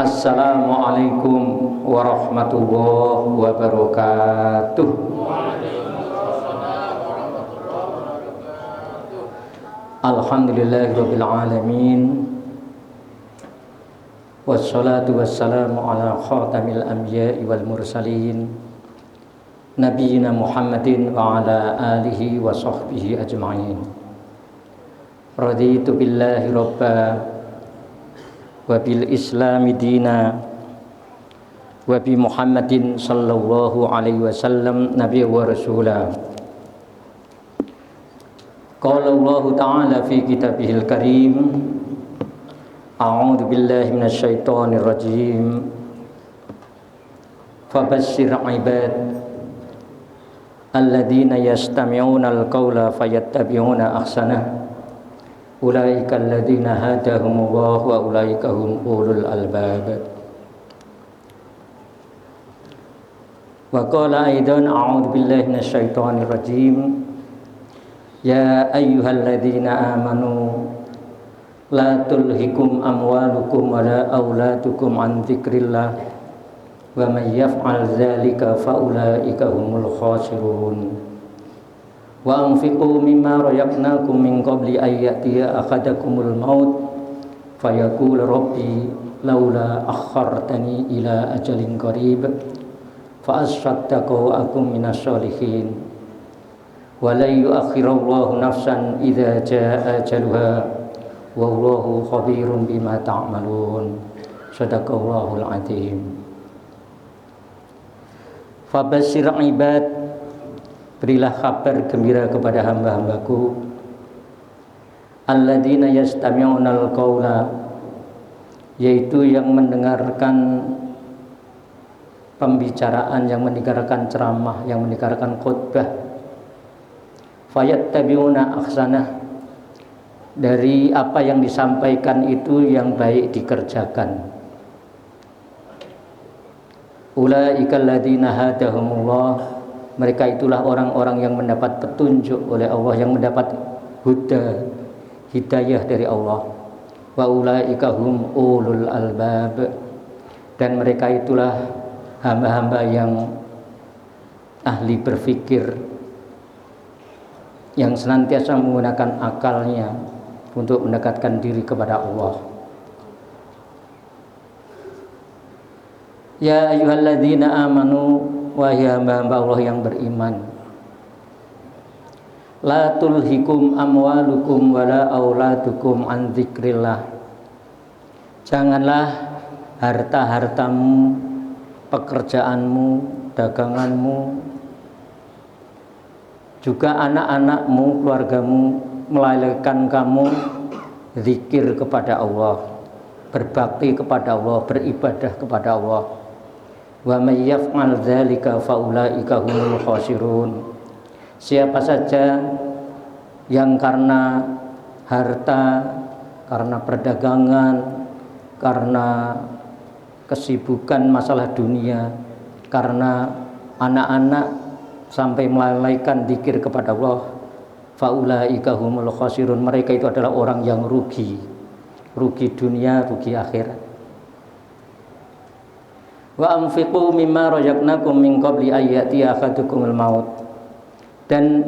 Assalamualaikum warahmatullahi wabarakatuh. Alhamdulillahirabbil alamin. Wassalatu wassalamu ala khatamil anbiya'i wal mursalin Nabiyyina Muhammadin wa ala alihi wa sahbihi ajma'in. Raditu billahi rabba wa bil islami dina wa bi Muhammadin sallallahu alaihi wasallam nabiyya wa rasula. Qala Allah ta'ala fi kitabihil karim, a'udzu billahi minasy syaithanir rajim. Fabasyir ibad alladzina yastami'una al-qaula fayattabi'una ahsanah. Ulaika alladzina hadahumullah wa ulaika hum ulul albab. Wa qala aidan a'udzu billahi minasy syaithanir rajim. Ya ayyuhalladzina amanu la tulhikum amwalukum wa la auladukum an dzikrillah wa may yaf'al dzalika fa ulaika humul khasirun. Wa anfiqu mimma razaqnakum min qabli ay ya'tiya ahadakumul maut fayaqul rabbi laula akhartani ila ajalin qarib fa asaddaqu wa akum minas sholihin wa la yu'akhirullahu nafsan idza jaa ajaluha wallahu khabirun bima ta'malun. Shadaqallahul azim. Fabasyir ibad, berilah kabar gembira kepada hamba-hambaku alladzina yastami'unal qaula, yaitu yang mendengarkan pembicaraan, yang mendengarkan ceramah, yang mendengarkan khutbah. Fayattabi'una ahsanah, dari apa yang disampaikan itu yang baik dikerjakan. Ulaikal ladzina hadahumullah, mereka itulah orang-orang yang mendapat petunjuk oleh Allah, yang mendapat hidayah dari Allah. Wa ulaika hum ulul albab, dan mereka itulah hamba-hamba yang ahli berfikir, yang senantiasa menggunakan akalnya untuk mendekatkan diri kepada Allah. Ya ayyuhalladzina amanu, wahai hamba-hamba Allah yang beriman, la tulhikum amwalukum wala auladukum an dzikrillah, janganlah harta-hartamu, pekerjaanmu, daganganmu, juga anak-anakmu, keluargamu melalaikan kamu zikir kepada Allah, berbakti kepada Allah, beribadah kepada Allah. Wa may yaf'al dzalika fa ulaika humul khasirun. Siapa saja yang karena harta, karena perdagangan, karena kesibukan masalah dunia, karena anak-anak sampai melalaikan zikir kepada Allah, fa ulaika humul khasirun, mereka itu adalah orang yang rugi dunia, rugi akhirat. Wa anfiqu mimma razaqnakum min qabli ayyati ahadukumul maut, dan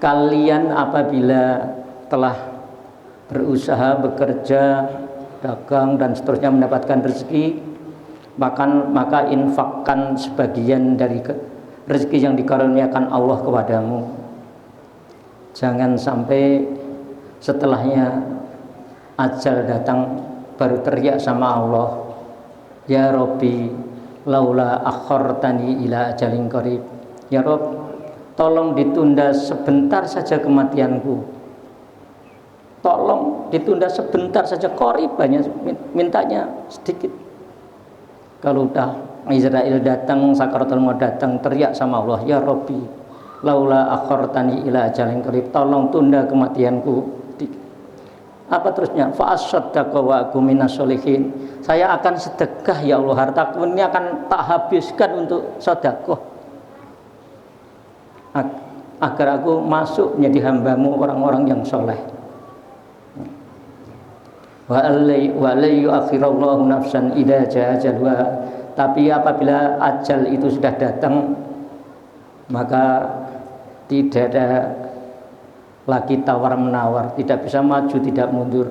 kalian apabila telah berusaha, bekerja, dagang dan seterusnya mendapatkan rezeki, maka infakkan sebagian dari rezeki yang dikaruniakan Allah kepadamu. Jangan sampai setelahnya ajal datang baru teriak sama Allah, ya Rabbi laula akhartani ila ajalin qarib, ya Rabb tolong ditunda sebentar saja kematianku, tolong ditunda sebentar saja, qarib banyak mintanya sedikit. Kalau udah Israel datang, sakaratul maut datang, teriak sama Allah, ya Rabbi laula akhartani ila ajalin qarib, tolong tunda kematianku. Apa terusnya? Fa asaddaqa wa akum minas sholihin, saya akan sedekah ya Allah, hartaku ini akan tak habiskan untuk sedekah agar aku masuk menjadi hambamu, orang-orang yang soleh. wa la yu'akhirullahu nafsan idza jaa ajaluha. Tapi apabila ajal itu sudah datang, maka tidak ada lagi tawar menawar, tidak bisa maju, tidak mundur.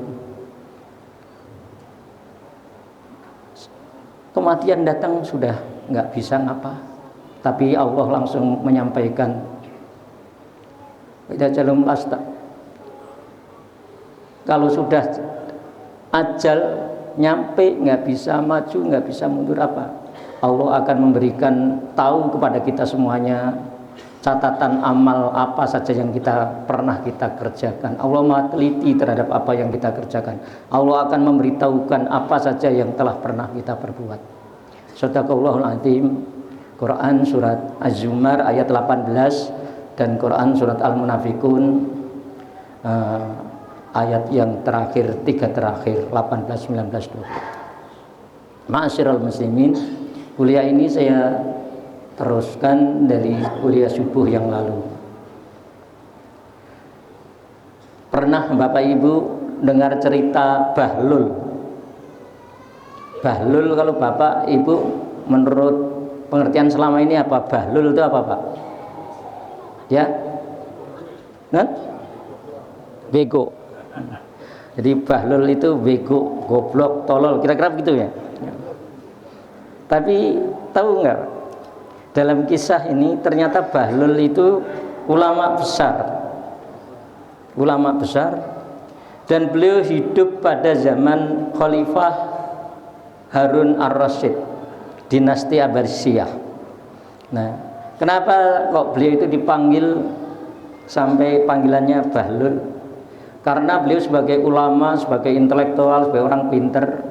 Kematian datang sudah nggak bisa ngapa, tapi Allah langsung menyampaikan, kalau sudah ajal nyampe, nggak bisa maju, nggak bisa mundur apa, Allah akan memberikan tahu kepada kita semuanya catatan amal apa saja yang pernah kita kerjakan. Allah maha teliti terhadap apa yang kita kerjakan. Allah akan memberitahukan apa saja yang telah pernah kita perbuat. Shadaqallahul azim. Quran surat Az-Zumar ayat 18 dan Quran surat Al-Munafikun ayat yang terakhir, 3 terakhir, 18, 19, 20. Ma'asyiral muslimin, kuliah ini saya teruskan dari kuliah subuh yang lalu. Pernah Bapak Ibu dengar cerita Bahlul? Bahlul, kalau Bapak Ibu menurut pengertian selama ini apa? Bahlul itu apa, Pak? Ya? Kan? Bego. Jadi Bahlul itu bego, goblok, tolol, kira-kira begitu ya. Tapi tahu nggak, dalam kisah ini ternyata Bahlul itu ulama besar, dan beliau hidup pada zaman Khalifah Harun ar-Rasyid, dinasti Abbasiyah. Nah, kenapa kok beliau itu dipanggil sampai panggilannya Bahlul? Karena beliau sebagai ulama, sebagai intelektual, sebagai orang pinter,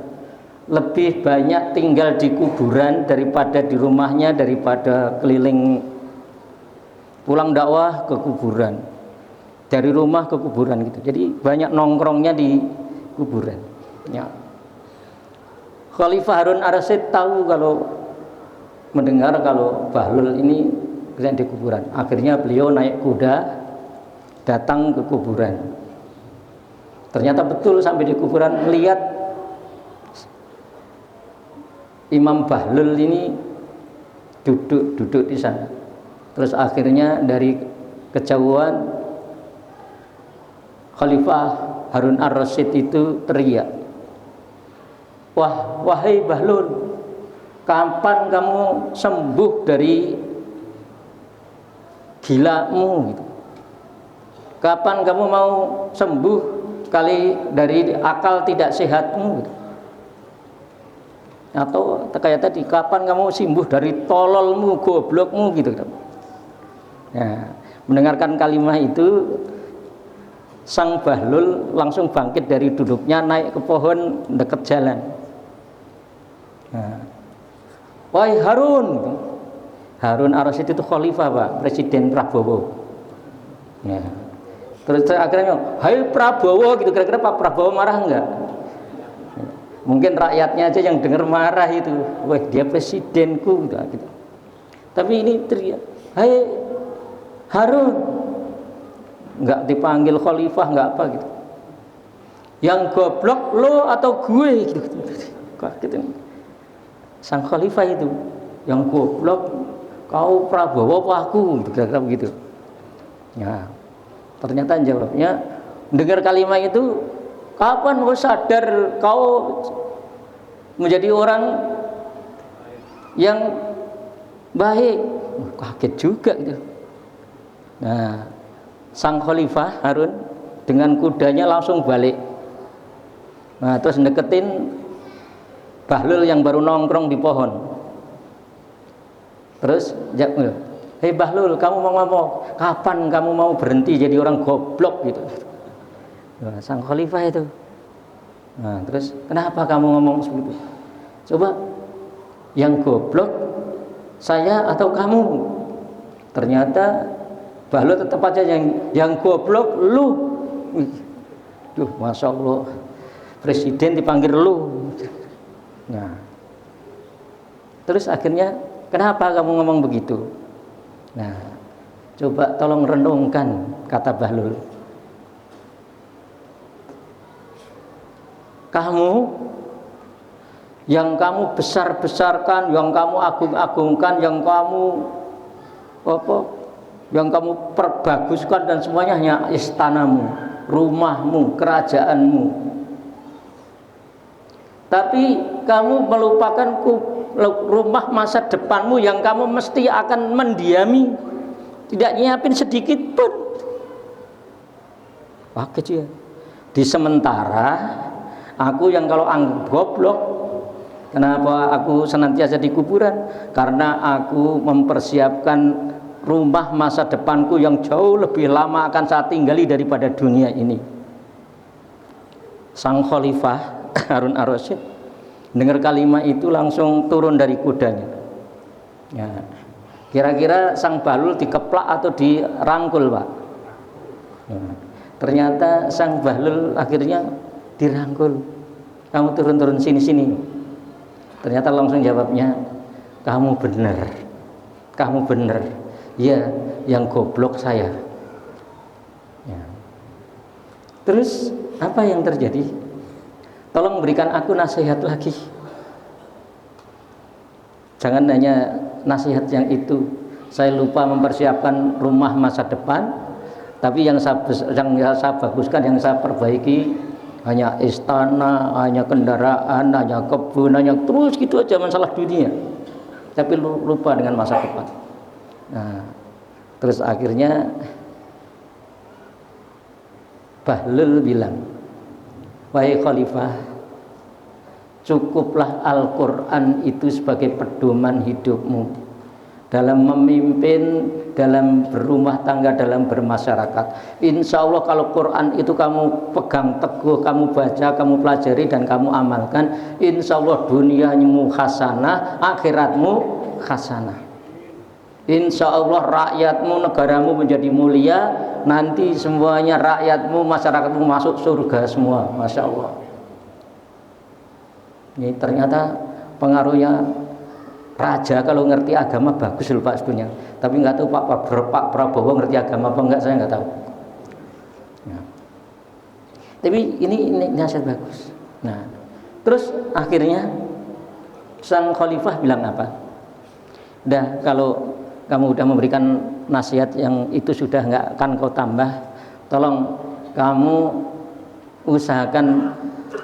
lebih banyak tinggal di kuburan daripada di rumahnya, daripada keliling pulang dakwah ke kuburan, dari rumah ke kuburan gitu. Jadi banyak nongkrongnya di kuburan ya. Khalifah Harun ar-Rasyid tahu mendengar kalau Bahlul ini di kuburan. Akhirnya beliau naik kuda datang ke kuburan. Ternyata betul sampai di kuburan melihat Imam Bahlul ini duduk di sana. Terus akhirnya dari kejauhan Khalifah Harun ar-Rasyid itu teriak, wahai Bahlul, kapan kamu sembuh dari gilamu gitu? Kapan kamu mau sembuh dari akal tidak sehatmu gitu? Atau kayak tadi, kapan kamu sembuh dari tololmu, goblokmu gitu. Nah, mendengarkan kalimat itu, sang Bahlul langsung bangkit dari duduknya, naik ke pohon dekat jalan. Nah, wahai Harun, Harun ar-Rasyid itu khalifah, Pak, Presiden Prabowo. Nah, terus akhirnya, hai Prabowo gitu, kira-kira Pak Prabowo marah enggak? Mungkin rakyatnya aja yang dengar marah itu, wah dia presidenku gitu. Tapi ini teriak, hai Harun, nggak dipanggil khalifah, nggak apa gitu. Yang goblok lo atau gue gitu. Gitu. Sang khalifah itu, yang goblok kau Prabowo apa aku, gitu, kira-kira begitu. Ya, ternyata jawabnya, dengar kalimat itu, kapan kau sadar kau menjadi orang yang baik? Kaget juga gitu. Nah, sang khalifah Harun dengan kudanya langsung balik. Nah, terus deketin Bahlul yang baru nongkrong di pohon. Terus jawab, hei Bahlul, kamu mau apa? Kapan kamu mau berhenti jadi orang goblok gitu? Nah, sang khalifah itu. Nah, terus kenapa kamu ngomong seperti itu? Coba, yang goblok saya atau kamu? Ternyata Bahlul tetap aja yang goblok lu. Duh, masya Allah, presiden dipanggil lu. Nah, terus akhirnya kenapa kamu ngomong begitu? Nah, coba tolong renungkan kata Bahlul. kamu, yang kamu besar-besarkan, yang kamu agung-agungkan, yang kamu yang kamu perbaguskan dan semuanya hanya istanamu, rumahmu, kerajaanmu. Tapi kamu melupakan rumah masa depanmu yang kamu mesti akan mendiami, tidak nyiapin sedikit pun. Wah kecil. Di sementara aku yang kalau anggap goblok, kenapa aku senantiasa di kuburan? Karena aku mempersiapkan rumah masa depanku yang jauh lebih lama akan saya tinggali daripada dunia ini. Sang Khalifah Harun ar-Rasyid dengar kalimat itu langsung turun dari kudanya. Ya. Kira-kira sang Bahlul dikeplak atau dirangkul, Pak? Ya. Ternyata sang Bahlul akhirnya dirangkul. Kamu turun-turun sini-sini. Ternyata langsung jawabnya, kamu benar. Kamu benar. Ya, yang goblok saya. Ya. Terus apa yang terjadi? Tolong berikan aku nasihat lagi. Jangan hanya nasihat yang itu. Saya lupa mempersiapkan rumah masa depan, tapi yang saya baguskan, yang saya perbaiki hanya istana, hanya kendaraan, hanya kebun, hanya terus gitu aja masalah dunia. Tapi lupa dengan masa depan. Nah, terus akhirnya Bahlul bilang, wahai Khalifah, cukuplah Al-Quran itu sebagai pedoman hidupmu dalam memimpin, dalam berumah tangga, dalam bermasyarakat. Insya Allah kalau Quran itu kamu pegang teguh, kamu baca, kamu pelajari dan kamu amalkan, insya Allah duniamu hasanah, akhiratmu hasanah. Insya Allah rakyatmu, negaramu menjadi mulia, nanti semuanya rakyatmu, masyarakatmu masuk surga semua. Masya Allah. Ini ternyata pengaruhnya raja kalau ngerti agama bagus loh Pak sebenarnya. Tapi nggak tahu Pak Prabowo ngerti agama apa enggak, saya nggak tahu. Ya. Tapi ini nasihat bagus. Nah, terus akhirnya sang Khalifah bilang apa? Udah, kalau kamu udah memberikan nasihat yang itu sudah nggak akan kau tambah, tolong kamu usahakan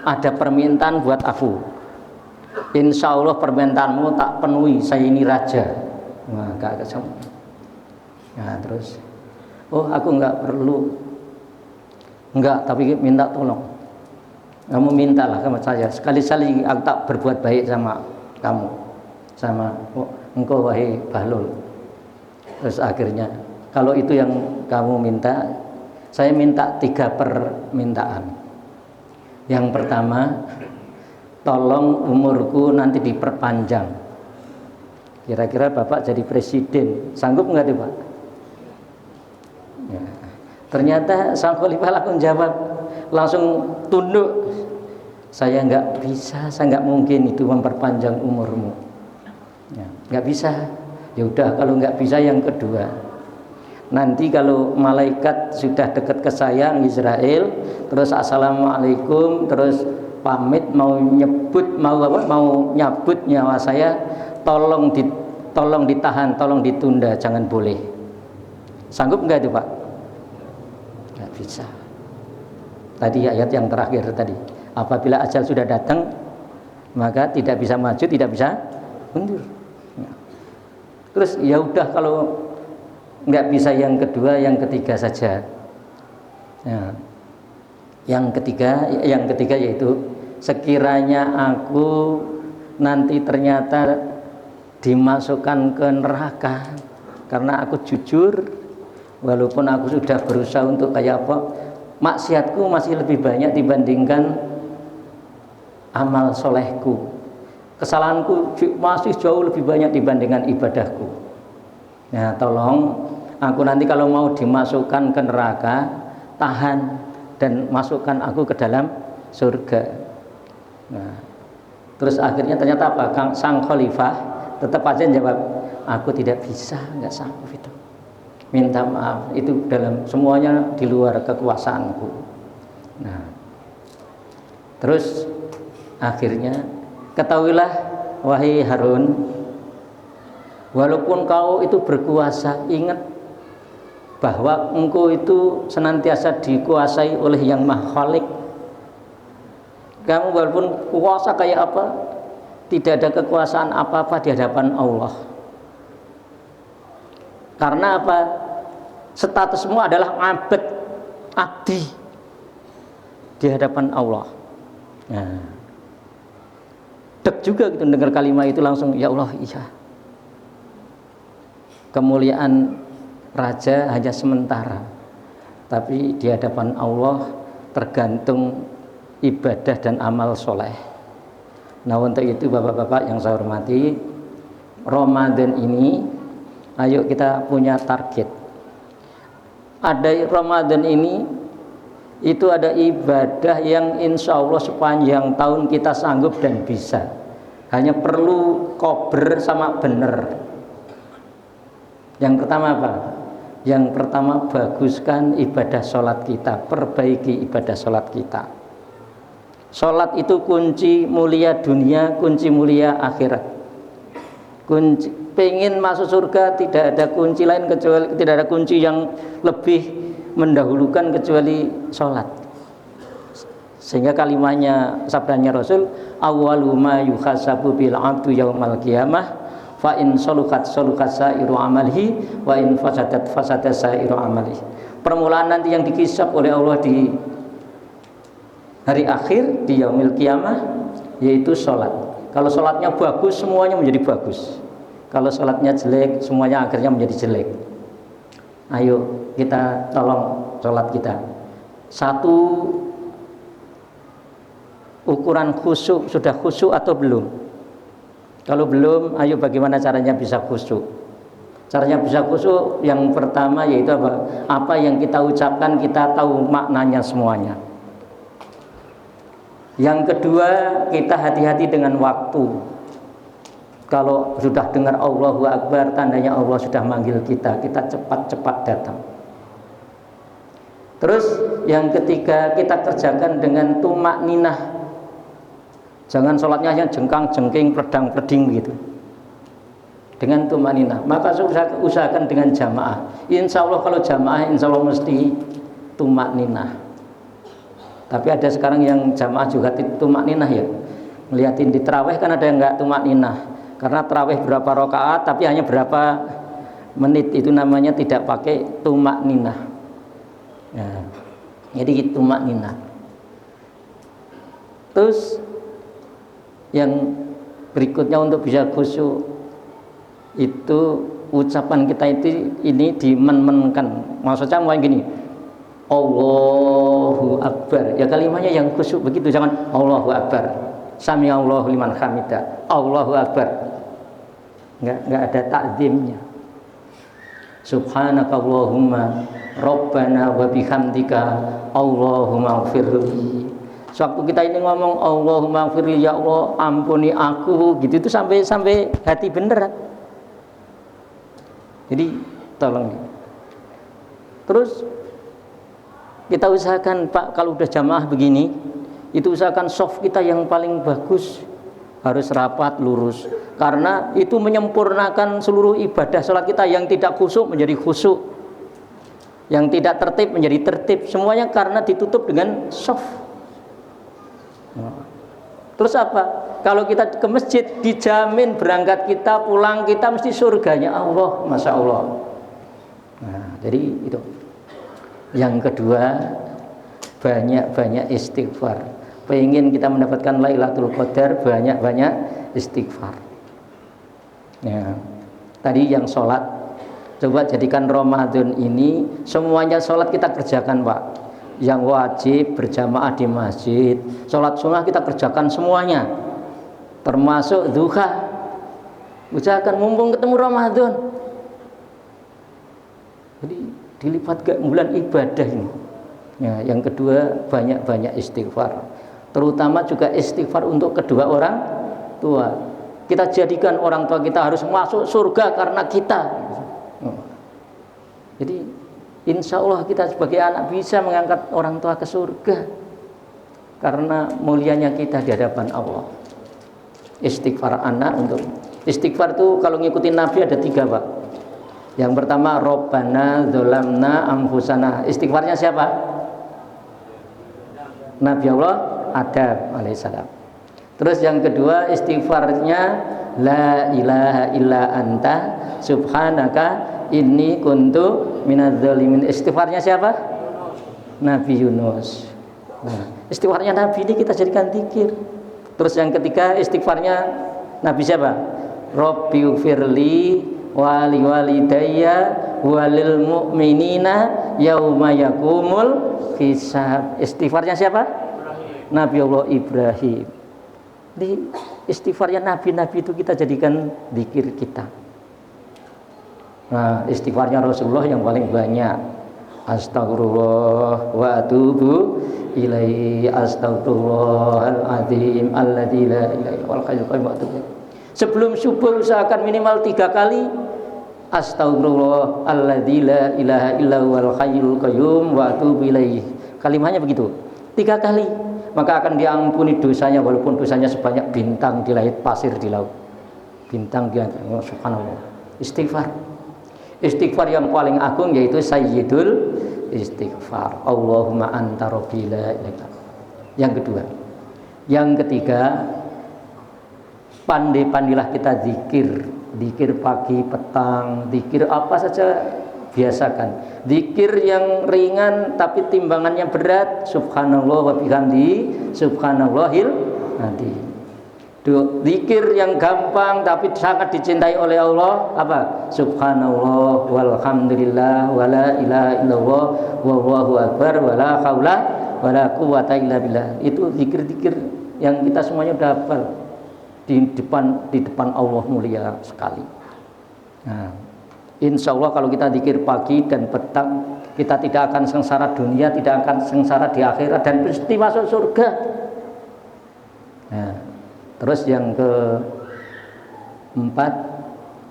ada permintaan buat aku. Insya Allah permintaanmu tak penuhi, saya ini raja. Nah, gak kesem. Nah, terus, oh aku nggak perlu, nggak, tapi minta tolong. Kamu mintalah sama saya. Sekali-sekali aku tak berbuat baik sama kamu, sama engkau wahai Bahlul. Terus akhirnya kalau itu yang kamu minta, saya minta 3 permintaan. Yang pertama, tolong umurku nanti diperpanjang. Kira-kira Bapak jadi presiden, sanggup nggak tuh Pak? Ya. Ternyata sang Khalifah langsung jawab, langsung tunduk. Saya nggak bisa, saya nggak mungkin itu memperpanjang umurmu. Ya, nggak bisa. Ya udah, kalau nggak bisa yang kedua, nanti kalau malaikat sudah dekat ke saya Israel, terus assalamualaikum, terus pamit mau nyabut nyawa saya, tolong ditahan, tolong ditunda, jangan boleh. Sanggup nggak itu Pak? Nggak bisa. Tadi ayat yang terakhir tadi, apabila ajal sudah datang maka tidak bisa maju, tidak bisa mundur. Terus ya udah, kalau nggak bisa yang kedua, yang ketiga saja. Ya. Yang ketiga yaitu sekiranya aku nanti ternyata dimasukkan ke neraka karena aku jujur, walaupun aku sudah berusaha untuk kayak apa, maksiatku masih lebih banyak dibandingkan amal solehku. Kesalahanku masih jauh lebih banyak dibandingkan ibadahku. Nah, tolong aku nanti kalau mau dimasukkan ke neraka, tahan dan masukkan aku ke dalam surga. Nah, terus akhirnya ternyata apa? Sang Khalifah tetap aja jawab, aku tidak bisa, nggak sanggup itu. Minta maaf, itu dalam semuanya di luar kekuasaanku. Nah, terus Akhirnya ketahuilah wahai Harun, walaupun kau itu berkuasa, ingat bahwa engkau itu senantiasa dikuasai oleh Yang Maha Khalik. Kamu walaupun kuasa kayak apa, tidak ada kekuasaan apa-apa di hadapan Allah. Karena apa? Statusmu adalah abd, abdi di hadapan Allah. Nah, dek juga gitu dengar kalimat itu langsung, ya Allah, iya. Kemuliaan raja hanya sementara, tapi di hadapan Allah tergantung ibadah dan amal soleh. Nah, untuk itu bapak-bapak yang saya hormati, Ramadan ini ayo kita punya target. Ada Ramadan ini itu ada ibadah yang insya Allah sepanjang tahun kita sanggup dan bisa. Hanya perlu kober sama bener. Yang pertama apa? Yang pertama, baguskan ibadah sholat kita, perbaiki ibadah sholat kita. Sholat itu kunci mulia dunia, kunci mulia akhirat. Kunci, pengen masuk surga tidak ada kunci lain kecuali, tidak ada kunci yang lebih mendahulukan kecuali sholat. Sehingga kalimatnya, sabdanya Rasul, awwalu ma yuhasabu bil abdu yaumal qiyamah fa in salukat salukat sairu amalihi wa in fasadat fasadat sairu amalihi. Permulaan nanti yang dikisap oleh Allah di hari akhir, di yaumil qiyamah, yaitu sholat. Kalau sholatnya bagus, semuanya menjadi bagus. Kalau sholatnya jelek, semuanya akhirnya menjadi jelek. Ayo kita tolong sholat kita. Satu, ukuran khusyuk, sudah khusyuk atau belum? Kalau belum, ayo bagaimana caranya bisa khusyuk? Caranya bisa khusyuk, yang pertama yaitu apa? Apa yang kita ucapkan kita tahu maknanya semuanya. Yang kedua, kita hati-hati dengan waktu. Kalau sudah dengar Allahu Akbar, tandanya Allah sudah manggil kita, kita cepat-cepat datang. Terus yang ketiga, kita kerjakan dengan tumak ninah. Jangan sholatnya hanya jengkang-jengking, pedang-peding gitu. Dengan tumak ninah. Maka usahakan dengan jamaah. Insya Allah kalau jamaah, insya Allah mesti tumak ninah. Tapi ada sekarang yang jamaah juga tumak ninah ya. Ngeliatin di tarawih kan ada yang enggak tumak ninah. Karena tarawih berapa rakaat tapi hanya berapa menit, itu namanya tidak pakai tumak ninah. Ya. Jadi tumak ninah. Terus yang berikutnya untuk bisa khusyuk itu ucapan kita itu ini dimen-menkan. Maksudnya mau gini, Allahu Akbar. Ya kalimatnya yang khusyuk begitu, jangan Allahu Akbar. Sami Allahu liman hamidah. Allahu Akbar. Enggak ada takzimnya. Subhanakallahumma Rabbana wa bihamdika Allahumma ighfirli. Sewaktu kita ini ngomong Allahumma ighfirli, ya Allah ampuni aku, gitu itu sampai hati beneran. Jadi tolong. Terus kita usahakan Pak, kalau udah jamaah begini, itu usahakan soft kita yang paling bagus, harus rapat lurus, karena itu menyempurnakan seluruh ibadah sholat kita. Yang tidak khusyuk menjadi khusyuk, yang tidak tertib menjadi tertib, semuanya karena ditutup dengan soft. Terus apa? Kalau kita ke masjid dijamin berangkat kita, pulang kita mesti surganya Allah, masya Allah. Nah, jadi itu. Yang kedua, banyak-banyak istighfar. Pengen kita mendapatkan Lailatul Qadar, banyak-banyak istighfar. Ya. Tadi yang sholat, coba jadikan Ramadan ini semuanya sholat kita kerjakan Pak. Yang wajib berjamaah di masjid, sholat sunnah kita kerjakan semuanya, termasuk duha. Usahakan mumpung ketemu Ramadan. Jadi dilipat ke bulan ibadah ini. Ya, yang kedua, banyak-banyak istighfar. Terutama juga istighfar untuk kedua orang tua. Kita jadikan orang tua kita harus masuk surga karena kita. Jadi insya Allah kita sebagai anak bisa mengangkat orang tua ke surga. karena mulianya kita di hadapan Allah. Istighfar anak untuk istighfar itu kalau ngikutin Nabi ada 3 Pak. Yang pertama Rabbana dzolamna anfusana. Istighfarnya siapa? Nabi Allah Adam alaihissalam. Terus yang kedua istighfarnya la ilaha illa anta subhanaka inni kuntu minadz-dzalimin. Istighfarnya siapa? Nabi Yunus. Nah, istighfarnya Nabi ini kita jadikan zikir. Terus yang ketiga istighfarnya Nabi siapa? Rabbighfirli wali walidayya walil mu'minina yauma yakumul hisab. Istighfarnya siapa? Nabi Allah Ibrahim. Di istighfarnya nabi-nabi itu kita jadikan zikir kita. Nah, istighfarnya Rasulullah yang paling banyak. Astagfirullah wa atubu ilaihi astagfirullahal azim alladzi la ilaha illal hayyul qayyum wa atubu. Sebelum subuh usahakan minimal 3 kali astagfirullah alladzi la ilaha illal hayyul qayyum wa atubu ilaihi. Kalimatnya begitu. 3 kali, maka akan diampuni dosanya walaupun dosanya sebanyak bintang di langit, pasir di laut. Bintang di langit. Subhanallah. Istighfar. Istighfar yang paling agung yaitu sayyidul istighfar. Allahumma anta rabbi la ilaha illa anta. Yang kedua. Yang ketiga, pandai-pandailah kita zikir. Zikir pagi, petang, zikir apa saja biasakan. Zikir yang ringan tapi timbangannya berat. Subhanallah wa bihamdi, subhanallahil azim. Zikir yang gampang tapi sangat dicintai oleh Allah apa? Subhanallah walhamdulillah wala ilaha illallah wallahu akbar wala haula wala quwata illa billah. Itu zikir-zikir yang kita semuanya udah hafal di depan Allah mulia sekali. Nah, insya Allah kalau kita zikir pagi dan petang, kita tidak akan sengsara dunia, tidak akan sengsara di akhirat, dan pasti masuk surga. Nah, terus yang keempat,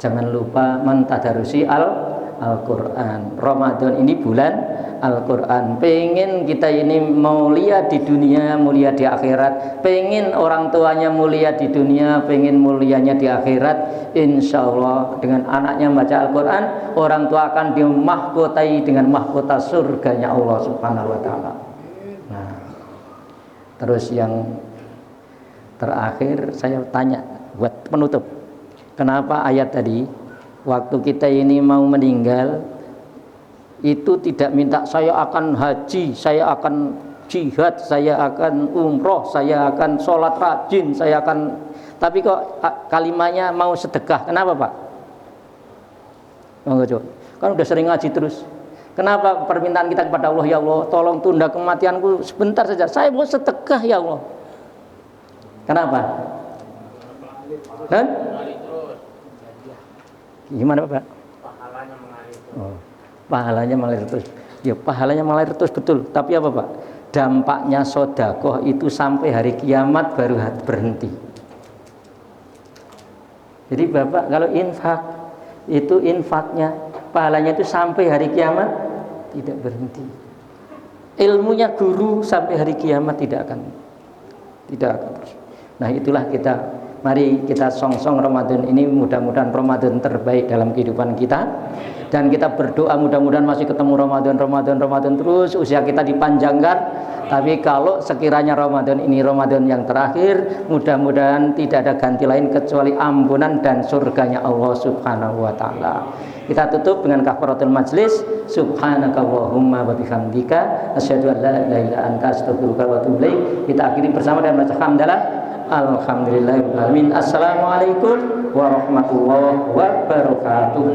jangan lupa mentadarusi Al-Quran. Ramadan ini bulan Al-Quran. Pengen kita ini mulia di dunia, mulia di akhirat. Pengen orang tuanya mulia di dunia, pengen mulianya di akhirat. Insya Allah dengan anaknya baca Al-Quran, orang tua akan dimahkotai dengan mahkota surganya Allah Subhanahu Wa Taala. Nah, terus yang terakhir saya tanya buat penutup, kenapa ayat tadi waktu kita ini mau meninggal itu tidak minta saya akan haji, saya akan jihad, saya akan umroh, saya akan sholat rajin, saya akan, tapi kok kalimatnya mau sedekah? Kenapa Pak? Kan udah sering ngaji terus. Kenapa permintaan kita kepada Allah, ya Allah tolong tunda kematianku sebentar saja, saya mau sedekah ya Allah. Kenapa? Dan? Gimana Pak? Pahalanya mengalir terus. Oh, pahalanya mengalir terus. Ya pahalanya mengalir terus betul. Tapi apa Pak? Dampaknya sodakoh itu sampai hari kiamat baru berhenti. Jadi Bapak kalau infak itu infaknya, pahalanya itu sampai hari kiamat tidak berhenti. Ilmunya guru sampai hari kiamat tidak akan terus. Nah itulah kita, mari kita song-song Ramadan ini, mudah-mudahan Ramadan terbaik dalam kehidupan kita. Dan kita berdoa mudah-mudahan masih ketemu Ramadan terus, usia kita dipanjangkan. Tapi kalau sekiranya Ramadan ini Ramadan yang terakhir, mudah-mudahan tidak ada ganti lain kecuali ampunan dan surganya Allah Subhanahu Wa Taala. Kita tutup dengan kafaratul majlis. Subhanakallahumma wa bihamdika asyhadu an la ilaha illa anta astaghfiruka wa atubu ilaik. Kita akhiri bersama dengan baca hamdalah. Alhamdulillahirabbil alamin. Assalamualaikum warahmatullahi wabarakatuh.